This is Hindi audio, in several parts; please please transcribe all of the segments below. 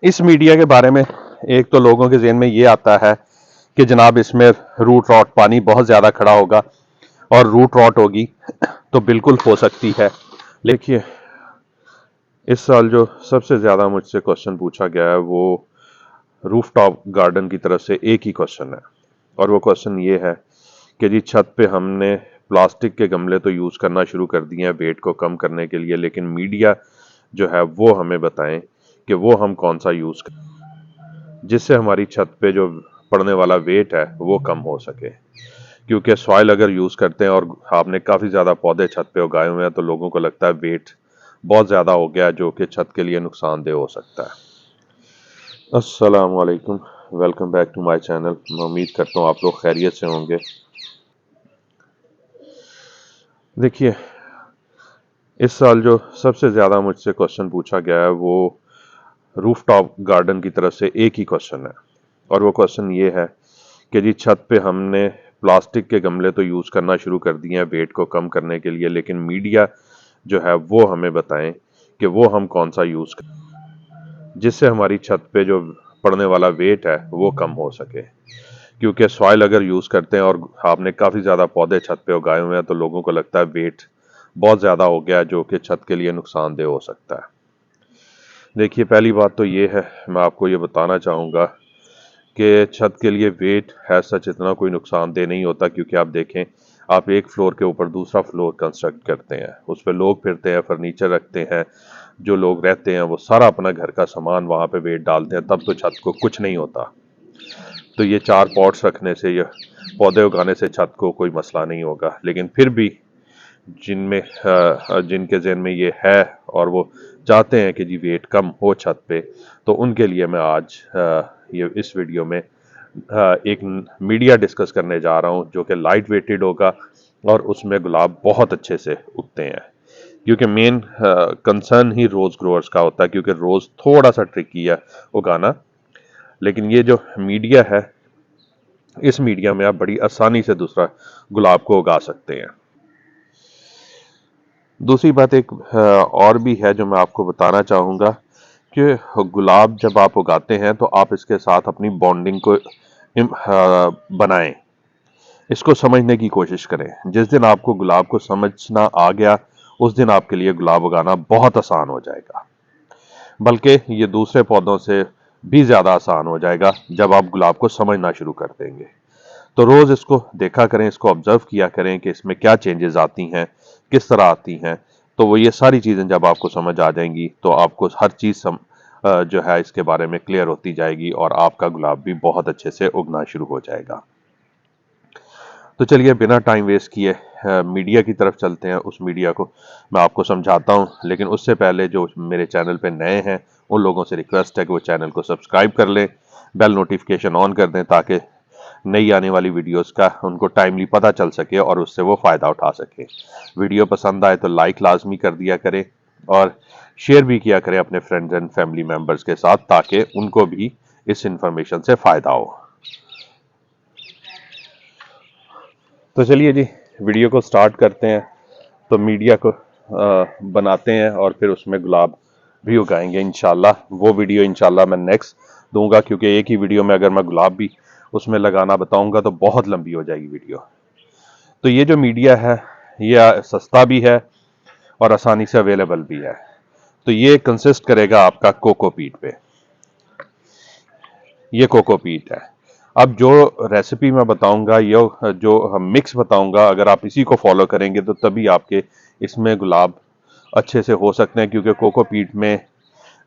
इस मीडिया के बारे में एक तो लोगों के ज़हन में ये आता है कि जनाब इसमें रूट रॉट पानी बहुत ज़्यादा खड़ा होगा और रूट रॉट होगी तो बिल्कुल हो सकती है। देखिए, इस साल जो सबसे ज़्यादा मुझसे क्वेश्चन पूछा गया है वो रूफटॉप गार्डन की तरफ से एक ही क्वेश्चन है और वो क्वेश्चन ये है कि जी छत पे हमने प्लास्टिक के गमले तो यूज़ करना शुरू कर दिए हैं वेट को कम करने के लिए, लेकिन मीडिया जो है वो हमें बताएं कि वो हम कौन सा यूज़ करें जिससे हमारी छत पे जो पड़ने वाला वेट है वो कम हो सके। क्योंकि सॉइल अगर यूज़ करते हैं और आपने काफ़ी ज़्यादा पौधे छत पे उगाए हुए हैं तो लोगों को लगता है वेट बहुत ज़्यादा हो गया जो कि छत के लिए नुकसानदेह हो सकता है। अस्सलाम वालेकुम, welcome back to my channel. मैं उम्मीद करता हूँ आप लोग खैरियत से होंगे। देखिए, इस साल जो सबसे ज़्यादा मुझसे क्वेश्चन पूछा गया है वो रूफटॉप गार्डन की तरफ से एक ही क्वेश्चन है और वो क्वेश्चन ये है कि जी छत पे हमने प्लास्टिक के गमले तो यूज़ करना शुरू कर दिए हैं वेट को कम करने के लिए, लेकिन मीडिया जो है वो हमें बताएं कि वो हम कौन सा यूज़ करें जिससे हमारी छत पे जो पड़ने वाला वेट है वो कम हो सके। क्योंकि सॉइल अगर यूज़ करते हैं और आपने काफ़ी ज़्यादा पौधे छत पे उगाए हुए हैं तो लोगों को लगता है वेट बहुत ज़्यादा हो गया जो कि छत के लिए नुकसानदेह हो सकता है। देखिए, पहली बात तो ये है, मैं आपको ये बताना चाहूँगा कि छत के लिए वेट है सच इतना कोई नुकसानदेह नहीं होता, क्योंकि आप देखें, आप एक फ्लोर के ऊपर दूसरा फ्लोर कंस्ट्रक्ट करते हैं, उस पर लोग फिरते हैं, फर्नीचर रखते हैं, जो लोग रहते हैं वो सारा अपना घर का सामान वहाँ पे वेट डालते हैं, तब तो छत को कुछ नहीं होता। तो ये 4 पॉट्स रखने से या पौधे उगाने से छत को कोई मसला नहीं होगा। लेकिन फिर भी जिनके ज़हन में ये है और वो चाहते हैं कि जी वेट कम हो छत पे, तो उनके लिए मैं आज ये इस वीडियो में एक मीडिया डिस्कस करने जा रहा हूँ जो कि लाइट वेटेड होगा और उसमें गुलाब बहुत अच्छे से उगते हैं। क्योंकि मेन कंसर्न ही रोज़ ग्रोअर्स का होता है, क्योंकि रोज़ थोड़ा सा ट्रिकी है उगाना, लेकिन ये जो मीडिया है, इस मीडिया में आप बड़ी आसानी से दूसरा गुलाब को उगा सकते हैं। दूसरी बात एक और भी है जो मैं आपको बताना चाहूँगा कि गुलाब जब आप उगाते हैं तो आप इसके साथ अपनी बॉन्डिंग को बनाएं, इसको समझने की कोशिश करें। जिस दिन आपको गुलाब को समझना आ गया उस दिन आपके लिए गुलाब उगाना बहुत आसान हो जाएगा, बल्कि ये दूसरे पौधों से भी ज़्यादा आसान हो जाएगा जब आप गुलाब को समझना शुरू कर देंगे। तो रोज़ इसको देखा करें, इसको ऑब्जर्व किया करें कि इसमें क्या चेंजेस आती हैं, किस तरह आती हैं। तो वो ये सारी चीज़ें जब आपको समझ आ जाएंगी तो आपको हर चीज़ जो है इसके बारे में क्लियर होती जाएगी और आपका गुलाब भी बहुत अच्छे से उगना शुरू हो जाएगा। तो चलिए बिना टाइम वेस्ट किए मीडिया की तरफ चलते हैं। उस मीडिया को मैं आपको समझाता हूँ, लेकिन उससे पहले जो मेरे चैनल पे नए हैं उन लोगों से रिक्वेस्ट है कि वो चैनल को सब्सक्राइब कर लें, बेल नोटिफिकेशन ऑन कर दें ताकि नई आने वाली वीडियोस का उनको टाइमली पता चल सके और उससे वो फ़ायदा उठा सके। वीडियो पसंद आए तो लाइक लाजमी कर दिया करें और शेयर भी किया करें अपने फ्रेंड्स एंड फैमिली मेम्बर्स के साथ ताकि उनको भी इस इंफॉर्मेशन से फ़ायदा हो। तो चलिए जी, वीडियो को स्टार्ट करते हैं। तो मीडिया को बनाते हैं और फिर उसमें गुलाब भी उगाएंगे इंशाल्लाह। वो वीडियो इंशाल्लाह मैं नेक्स्ट दूंगा, क्योंकि एक ही वीडियो में अगर मैं गुलाब भी उसमें लगाना बताऊंगा तो बहुत लंबी हो जाएगी वीडियो। तो ये जो मीडिया है ये सस्ता भी है और आसानी से अवेलेबल भी है। तो ये कंसिस्ट करेगा आपका कोकोपीट पे। ये कोकोपीट है। अब जो रेसिपी मैं बताऊंगा, ये जो हम मिक्स बताऊंगा, अगर आप इसी को फॉलो करेंगे तो तभी आपके इसमें गुलाब अच्छे से हो सकते हैं, क्योंकि कोकोपीट में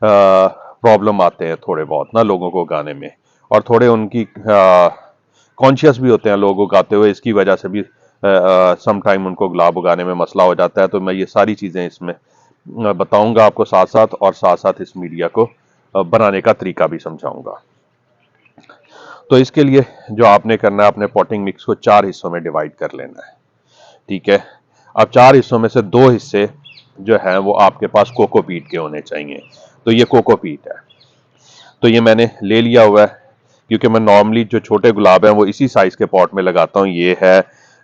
प्रॉब्लम आते हैं थोड़े बहुत ना लोगों को गाने में, और थोड़े उनकी कॉन्शियस भी होते हैं लोग उगाते हुए, इसकी वजह से भी सम टाइम उनको गुलाब उगाने में मसला हो जाता है। तो मैं ये सारी चीज़ें इसमें बताऊंगा आपको साथ साथ, और साथ साथ इस मीडिया को बनाने का तरीका भी समझाऊंगा। तो इसके लिए जो आपने करना है, अपने पॉटिंग मिक्स को 4 हिस्सों में डिवाइड कर लेना है। ठीक है। अब 4 हिस्सों में से 2 हिस्से जो है वो आपके पास कोकोपीट के होने चाहिए। तो ये कोकोपीट है, तो ये मैंने ले लिया हुआ है, क्योंकि मैं नॉर्मली जो छोटे गुलाब हैं वो इसी साइज के पॉट में लगाता हूँ। ये है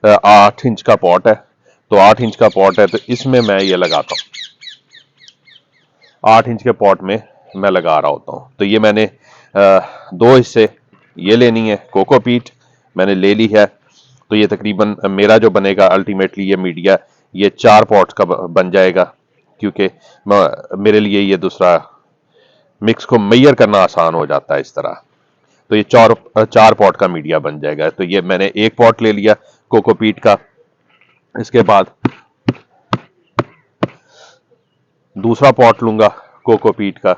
8 इंच का पॉट है, तो 8 इंच का पॉट है तो इसमें मैं ये लगाता हूँ। 8 इंच के पॉट में मैं लगा रहा होता हूँ। तो ये मैंने 2 हिस्से ये लेनी है कोकोपीट मैंने ले ली है। तो ये तकरीबन मेरा जो बनेगा अल्टीमेटली ये मीडिया ये 4 पॉट्स का बन जाएगा, क्योंकि मेरे लिए ये दूसरा मिक्स को मेजर करना आसान हो जाता है इस तरह। तो ये 4 पॉट का मीडिया बन जाएगा। तो ये मैंने 1 पॉट ले लिया कोकोपीट का। इसके बाद दूसरा पॉट लूंगा कोकोपीट का।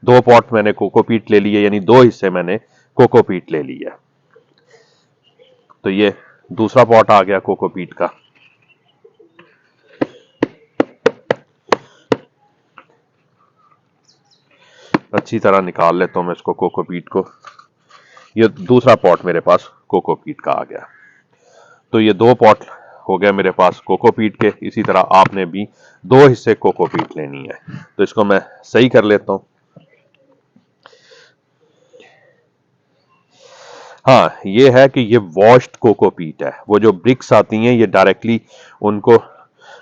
2 पॉट मैंने कोकोपीट ले लिए, यानी 2 हिस्से मैंने कोकोपीट ले लिया। तो ये दूसरा पॉट आ गया कोकोपीट का। अच्छी तरह निकाल लेता हूं मैं इसको कोकोपीट को। ये दूसरा पॉट मेरे पास कोकोपीट का आ गया। तो ये 2 पॉट हो गया मेरे पास कोकोपीट के। इसी तरह आपने भी 2 हिस्से कोकोपीट लेनी है। तो इसको मैं सही कर लेता हूं। हाँ, ये है कि ये वॉश्ड कोकोपीट है। वो जो ब्रिक्स आती हैं ये डायरेक्टली उनको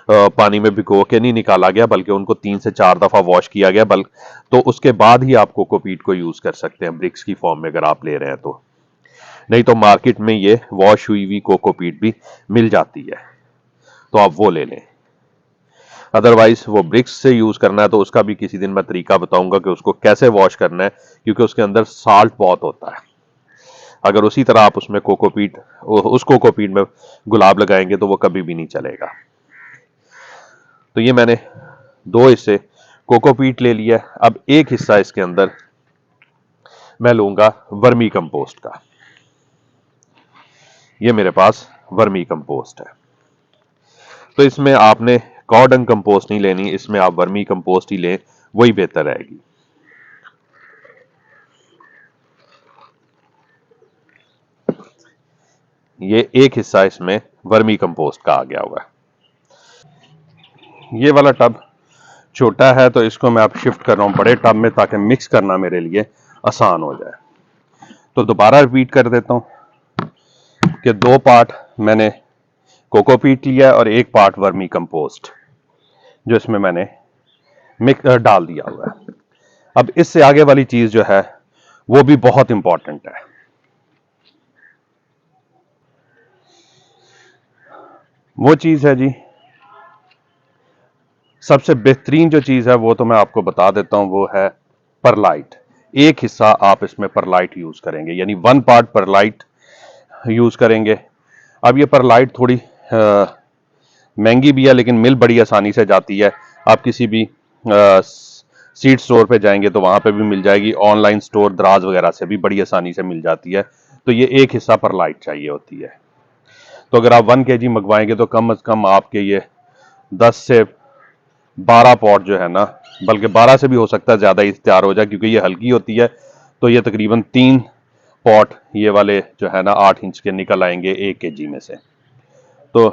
पानी में भिगो के नहीं निकाला गया, बल्कि उनको 3 से 4 दफा वॉश किया गया। तो उसके बाद ही आप कोकोपीट को यूज कर सकते हैं ब्रिक्स की फॉर्म में अगर आप ले रहे हैं तो। नहीं तो मार्केट में ये वॉश हुई हुई कोकोपीट भी मिल जाती है, तो आप वो ले लें। अदरवाइज वो ब्रिक्स से यूज करना है तो उसका भी किसी दिन मैं तरीका बताऊंगा कि उसको कैसे वॉश करना है, क्योंकि उसके अंदर साल्ट बहुत होता है। अगर उसी तरह आप उसमें कोकोपीट उस कोकोपीट में गुलाब लगाएंगे तो वो कभी भी नहीं चलेगा। तो ये मैंने 2 हिस्से कोकोपीट ले लिया। अब एक हिस्सा इसके अंदर मैं लूंगा वर्मी कंपोस्ट का। ये मेरे पास वर्मी कंपोस्ट है। तो इसमें आपने कॉर्डन कंपोस्ट नहीं लेनी, इसमें आप वर्मी कंपोस्ट ही लें, वही बेहतर रहेगी। ये एक हिस्सा इसमें वर्मी कंपोस्ट का आ गया हुआ है। ये वाला टब छोटा है तो इसको मैं अब शिफ्ट कर रहा हूं बड़े टब में, ताकि मिक्स करना मेरे लिए आसान हो जाए। तो दोबारा रिपीट कर देता हूं कि 2 पार्ट मैंने कोकोपीट लिया और 1 पार्ट वर्मी कंपोस्ट जो इसमें मैंने मिक्स डाल दिया हुआ है। अब इससे आगे वाली चीज जो है वो भी बहुत इंपॉर्टेंट है। वो चीज है जी, सबसे बेहतरीन जो चीज है वो तो मैं आपको बता देता हूं, वो है परलाइट। एक हिस्सा आप इसमें परलाइट यूज करेंगे, यानी 1 पार्ट परलाइट यूज करेंगे। अब ये परलाइट थोड़ी महंगी भी है, लेकिन मिल बड़ी आसानी से जाती है। आप किसी भी सीड स्टोर पे जाएंगे तो वहां पे भी मिल जाएगी, ऑनलाइन स्टोर दराज वगैरह से भी बड़ी आसानी से मिल जाती है। तो ये एक हिस्सा परलाइट चाहिए होती है। तो अगर आप 1 kg मंगवाएंगे तो कम से कम आपके ये 10 से 12 पॉट जो है ना, बल्कि 12 से भी हो सकता है ज्यादा ही तैयार हो जाए, क्योंकि ये हल्की होती है। तो ये तकरीबन 3 पॉट ये वाले जो है ना 8 इंच के निकल आएंगे 1 kg में से। तो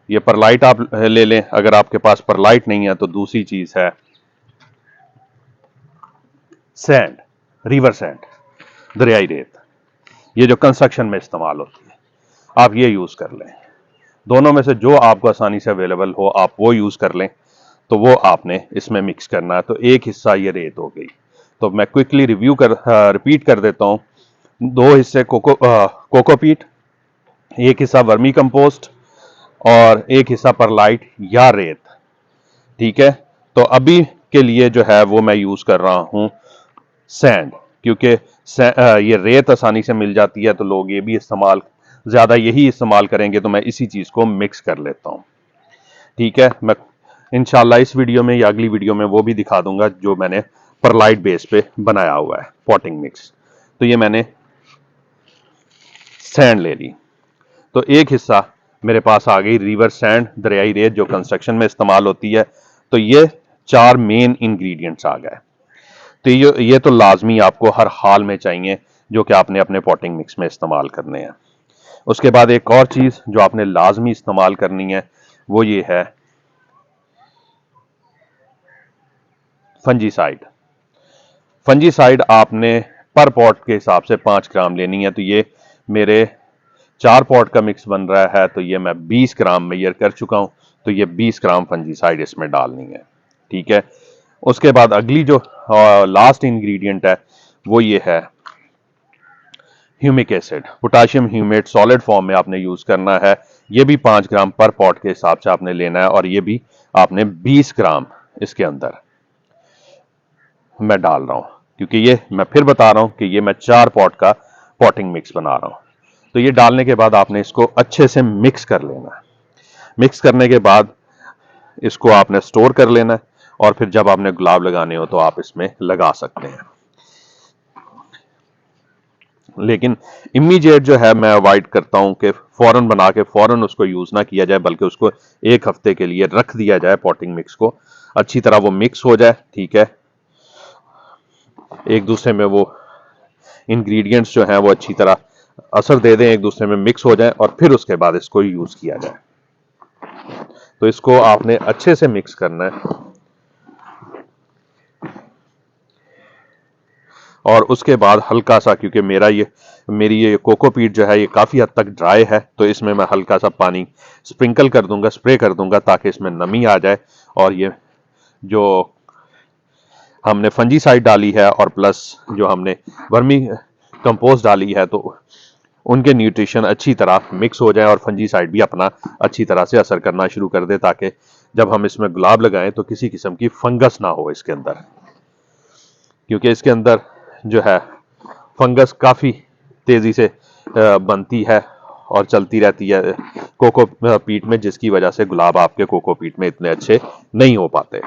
ये परलाइट आप ले लें। अगर आपके पास परलाइट नहीं है तो दूसरी चीज है सैंड, रिवर सैंड, दरियाई रेत। ये जो कंस्ट्रक्शन में इस्तेमाल होती है, आप ये यूज कर लें। दोनों में से जो आपको आसानी से अवेलेबल हो आप वो यूज कर लें। तो वो आपने इसमें मिक्स करना है। तो एक हिस्सा ये रेत हो गई। तो मैं क्विकली रिपीट कर देता हूं। 2 हिस्से कोकोपीट, 1 हिस्सा वर्मी कंपोस्ट और 1 हिस्सा परलाइट या रेत। ठीक है। तो अभी के लिए जो है वो मैं यूज कर रहा हूं सैंड, क्योंकि ये रेत आसानी से मिल जाती है तो लोग ये भी इस्तेमाल ज्यादा यही इस्तेमाल करेंगे। तो मैं इसी चीज को मिक्स कर लेता हूं। ठीक है। मैं इंशाल्लाह इस वीडियो में या अगली वीडियो में वो भी दिखा दूंगा जो मैंने परलाइट बेस पे बनाया हुआ है पॉटिंग मिक्स। तो ये मैंने सैंड ले ली। तो एक हिस्सा मेरे पास आ गई रिवर सैंड, दरियाई रेत, जो कंस्ट्रक्शन में इस्तेमाल होती है। तो ये 4 मेन इंग्रेडिएंट्स आ गए। तो ये तो लाजमी आपको हर हाल में चाहिए, जो कि आपने अपने पॉटिंग मिक्स में इस्तेमाल करने हैं। उसके बाद एक और चीज जो आपने लाजमी इस्तेमाल करनी है वो ये है फंजीसाइड। फंजीसाइड आपने पर पॉट के हिसाब से 5 ग्राम लेनी है। तो ये मेरे 4 पॉट का मिक्स बन रहा है, तो ये मैं 20 ग्राम मेजर कर चुका हूं। तो ये 20 ग्राम फंजीसाइड इसमें डालनी है। ठीक है। उसके बाद अगली जो लास्ट इंग्रेडिएंट है वो ये है humic acid, potassium humate solid form में आपने यूज करना है। ये भी 5 ग्राम पर पॉट के हिसाब से आपने लेना है, और ये भी आपने 20 ग्राम इसके अंदर मैं डाल रहा हूं, क्योंकि ये मैं फिर बता रहा हूं कि ये मैं 4 पॉट का पॉटिंग मिक्स बना रहा हूं। तो ये डालने के बाद आपने इसको अच्छे से मिक्स कर लेना है। मिक्स करने के बाद इसको आपने स्टोर कर लेना है, और फिर जब आपने गुलाब लगाने हो तो आप इसमें लगा सकते हैं। लेकिन इमीडिएट जो है मैं अवॉइड करता हूं कि फौरन बना के फौरन उसको यूज ना किया जाए, बल्कि उसको 1 हफ्ते के लिए रख दिया जाए। पॉटिंग मिक्स को अच्छी तरह वो मिक्स हो जाए, ठीक है, एक दूसरे में वो इंग्रेडिएंट्स जो हैं वो अच्छी तरह असर दे दें, एक दूसरे में मिक्स हो जाए, और फिर उसके बाद इसको यूज किया जाए। तो इसको आपने अच्छे से मिक्स करना है, और उसके बाद हल्का सा, क्योंकि मेरी ये कोकोपीट जो है ये काफी हद तक ड्राई है, तो इसमें मैं हल्का सा पानी स्प्रिंकल कर दूंगा, स्प्रे कर दूंगा, ताकि इसमें नमी आ जाए। और ये जो हमने फंजीसाइड डाली है और प्लस जो हमने वर्मी कंपोस्ट डाली है, तो उनके न्यूट्रिशन अच्छी तरह मिक्स हो जाए और फंजीसाइड भी अपना अच्छी तरह से असर करना शुरू कर दे, ताकि जब हम इसमें गुलाब लगाएं तो किसी किस्म की फंगस ना हो इसके अंदर, क्योंकि इसके अंदर जो है फंगस काफी तेजी से बनती है और चलती रहती है कोकोपीट में, जिसकी वजह से गुलाब आपके कोकोपीट में इतने अच्छे नहीं हो पाते।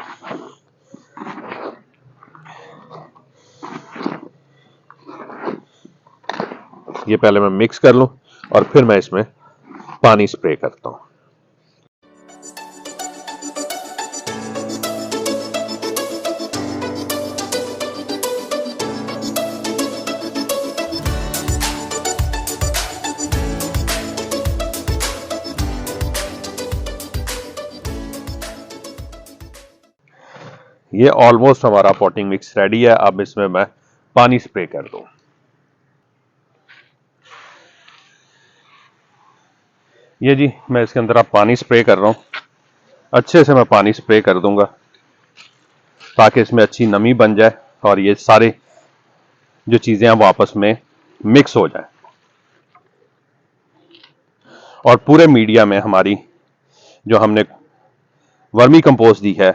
ये पहले मैं मिक्स कर लूं और फिर मैं इसमें पानी स्प्रे करता हूं। ये ऑलमोस्ट हमारा पॉटिंग मिक्स रेडी है। अब इसमें मैं पानी स्प्रे कर दूं। ये जी मैं इसके अंदर अब पानी स्प्रे कर रहा हूं। अच्छे से मैं पानी स्प्रे कर दूंगा ताकि इसमें अच्छी नमी बन जाए और ये सारे जो चीजें हैं वो आपस में मिक्स हो जाए, और पूरे मीडिया में हमारी जो हमने वर्मी कंपोस्ट दी है,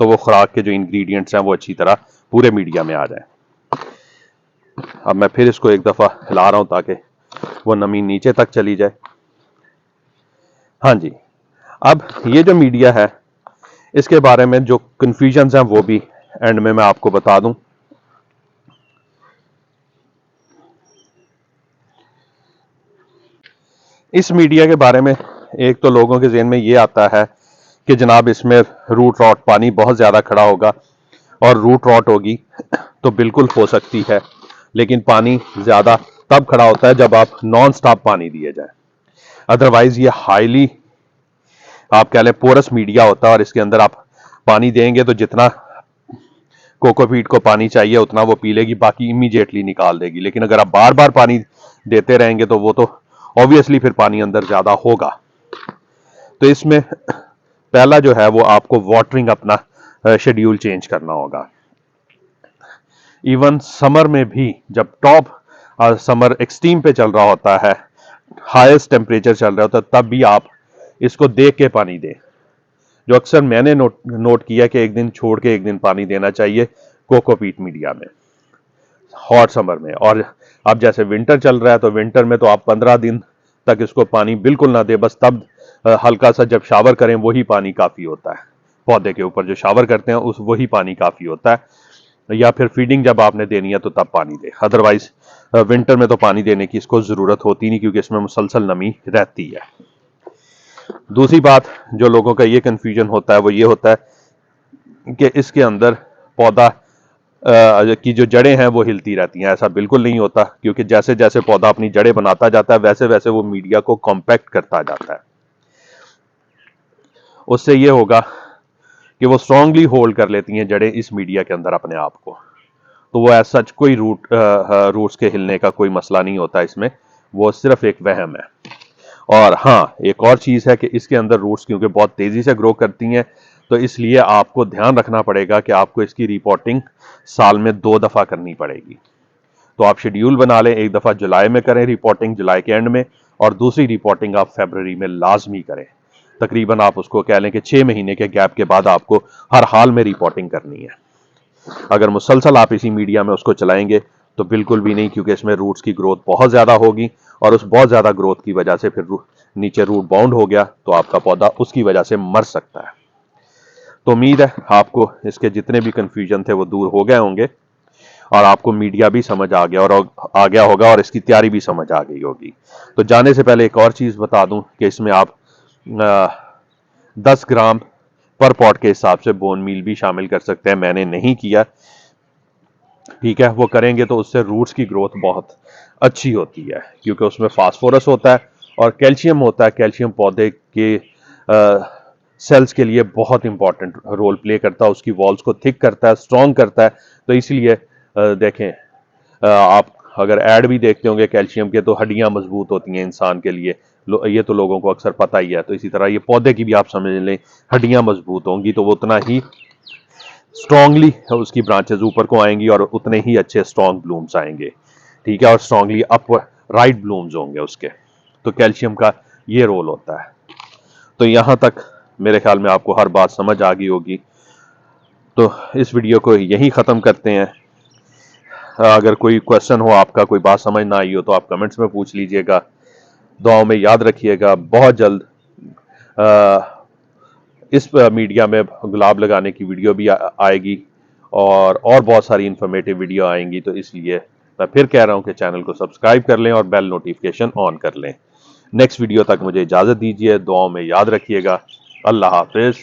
तो वो खुराक के जो इंग्रेडिएंट्स हैं वो अच्छी तरह पूरे मीडिया में आ जाए। अब मैं फिर इसको एक दफा हिला रहा हूं ताकि वो नमी नीचे तक चली जाए। हाँ जी, अब ये जो मीडिया है इसके बारे में जो कंफ्यूजन्स हैं वो भी एंड में मैं आपको बता दूं। इस मीडिया के बारे में एक तो लोगों के ज़हन में ये आता है कि जनाब इसमें रूट रॉट, पानी बहुत ज़्यादा खड़ा होगा और रूट रॉट होगी, तो बिल्कुल हो सकती है, लेकिन पानी ज़्यादा तब खड़ा होता है जब आप नॉन स्टॉप पानी दिए जाए। अदरवाइज ये हाईली आप कह लें पोरस मीडिया होता है, और इसके अंदर आप पानी देंगे तो जितना कोकोपीट को पानी चाहिए उतना वो पी लेगी, बाकी इमीडिएटली निकाल देगी। लेकिन अगर आप बार बार पानी देते रहेंगे तो वो तो ऑब्वियसली फिर पानी अंदर ज्यादा होगा। तो इसमें पहला जो है वो आपको वाटरिंग अपना शेड्यूल चेंज करना होगा। इवन समर में भी जब टॉप समर एक्सट्रीम पे चल रहा होता है, हाईएस्ट टेम्परेचर चल रहा होता है, तब भी आप इसको देख के पानी दें। जो अक्सर मैंने नोट किया कि एक दिन छोड़ के एक दिन पानी देना चाहिए कोकोपीट मीडिया में हॉट समर में। और अब जैसे विंटर चल रहा है तो विंटर में तो आप 15 दिन तक इसको पानी बिल्कुल ना दे, बस तब हल्का सा जब शावर करें वही पानी काफी होता है। पौधे के ऊपर जो शावर करते हैं उस वही पानी काफी होता है, या फिर फीडिंग जब आपने देनी है तो तब पानी दे। अदरवाइज विंटर में तो पानी देने की इसको जरूरत होती नहीं, क्योंकि इसमें मुसलसल नमी रहती है। दूसरी बात जो लोगों का ये कंफ्यूजन होता है वो ये होता है कि इसके अंदर पौधा की जो जड़ें हैं वो हिलती रहती हैं। ऐसा बिल्कुल नहीं होता, क्योंकि जैसे जैसे पौधा अपनी जड़ें बनाता जाता है वैसे वैसे वो मीडिया को कॉम्पैक्ट करता जाता है। उससे ये होगा कि वो स्ट्रांगली होल्ड कर लेती हैं जड़ें इस मीडिया के अंदर अपने आप को। तो वो ऐसा सच कोई रूट्स के हिलने का कोई मसला नहीं होता इसमें, वो सिर्फ एक वहम है। और हाँ, एक और चीज़ है कि इसके अंदर रूट्स क्योंकि बहुत तेज़ी से ग्रो करती हैं, तो इसलिए आपको ध्यान रखना पड़ेगा कि आपको इसकी रिपोर्टिंग साल में 2 दफ़ा करनी पड़ेगी। तो आप शेड्यूल बना लें, एक दफ़ा जुलाई में करें रिपोर्टिंग, जुलाई के एंड में, और दूसरी रिपोर्टिंग आप फरवरी में लाजमी करें। तकरीबन आप उसको कह लें कि 6 महीने के गैप के बाद आपको हर हाल में रिपोर्टिंग करनी है। अगर मुसलसल आप इसी मीडिया में उसको चलाएंगे तो बिल्कुल भी नहीं, क्योंकि इसमें रूट्स की ग्रोथ बहुत ज़्यादा होगी, और उस बहुत ज़्यादा ग्रोथ की वजह से फिर नीचे रूट बाउंड हो गया तो आपका पौधा उसकी वजह से मर सकता है। तो उम्मीद है आपको इसके जितने भी कंफ्यूजन थे वो दूर हो गए होंगे, और आपको मीडिया भी समझ आ गया होगा, और इसकी तैयारी भी समझ आ गई होगी। तो जाने से पहले एक और चीज़ बता दूं कि इसमें आप 10 ग्राम पर पॉट के हिसाब से बोन मील भी शामिल कर सकते हैं। मैंने नहीं किया, ठीक है, वो करेंगे तो उससे रूट्स की ग्रोथ बहुत अच्छी होती है, क्योंकि उसमें फास्फोरस होता है और कैल्शियम होता है। कैल्शियम पौधे के सेल्स के लिए बहुत इंपॉर्टेंट रोल प्ले करता है, उसकी वॉल्स को थिक करता है, स्ट्रॉन्ग करता है। तो इसलिए देखें, आप अगर ऐड भी देखते होंगे कैल्शियम के, तो हड्डियां मजबूत होती हैं इंसान के लिए, ये तो लोगों को अक्सर पता ही है। तो इसी तरह ये पौधे की भी आप समझ लें, हड्डियां मजबूत होंगी तो वो उतना ही स्ट्रांगली उसकी ब्रांचेस ऊपर को आएंगी और उतने ही अच्छे स्ट्रॉन्ग ब्लूम्स आएंगे, ठीक है, और स्ट्रांगली अप राइट ब्लूम्स होंगे उसके। तो कैल्शियम का ये रोल होता है। तो यहां तक मेरे ख्याल में आपको हर बात समझ आ गई होगी। तो इस वीडियो को यहीं ख़त्म करते हैं। अगर कोई क्वेश्चन हो आपका, कोई बात समझ ना आई हो, तो आप कमेंट्स में पूछ लीजिएगा। दुआओं में याद रखिएगा। बहुत जल्द इस मीडिया में गुलाब लगाने की वीडियो भी आएगी, और बहुत सारी इंफॉर्मेटिव वीडियो आएंगी। तो इसलिए मैं फिर कह रहा हूं कि चैनल को सब्सक्राइब कर लें और बेल नोटिफिकेशन ऑन कर लें। नेक्स्ट वीडियो तक मुझे इजाज़त दीजिए। दुआओं में याद रखिएगा। अल्लाह हाफिज़।